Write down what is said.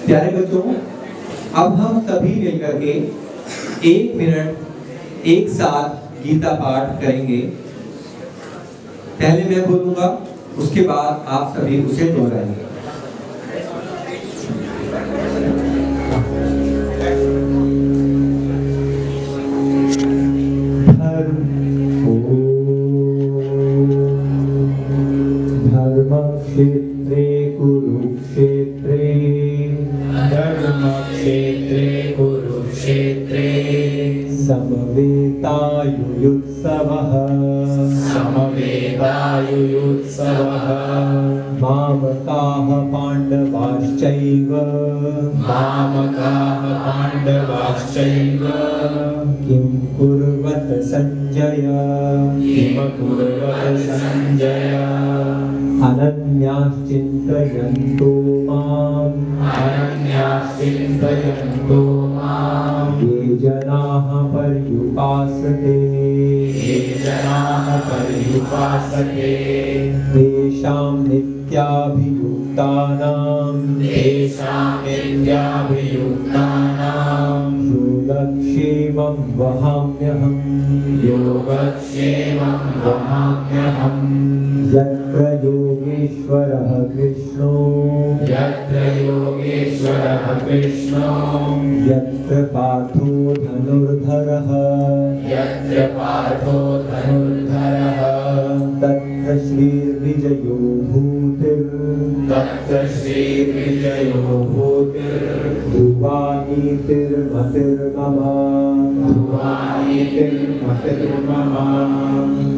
प्यारे बच्चों, अब हम सभी मिलकर के 1 मिनट एक साथ गीता पाठ करेंगे। पहले मैं बोलूंगा, उसके बाद आप सभी उसे दोहराएंगे। धर्मक्षेत्रे कुरुक्षेत्रे समवेतायुयुत्सवः मामकाः पाण्डवाश्चैव किं कुर्वत सञ्जय अनन्याश्चिन्तयन्तो माम् ये जनाः पर्युपासते तेषां नित्याभियुक्तानां योगक्षेमं वहाम्यहम् यत्र योगेश्वरः कृष्णो यत्र पार्थो धनुर्धरः तत्र श्रीर्विजयो भूतिर्ध्रुवानीतिर्मतिर्मम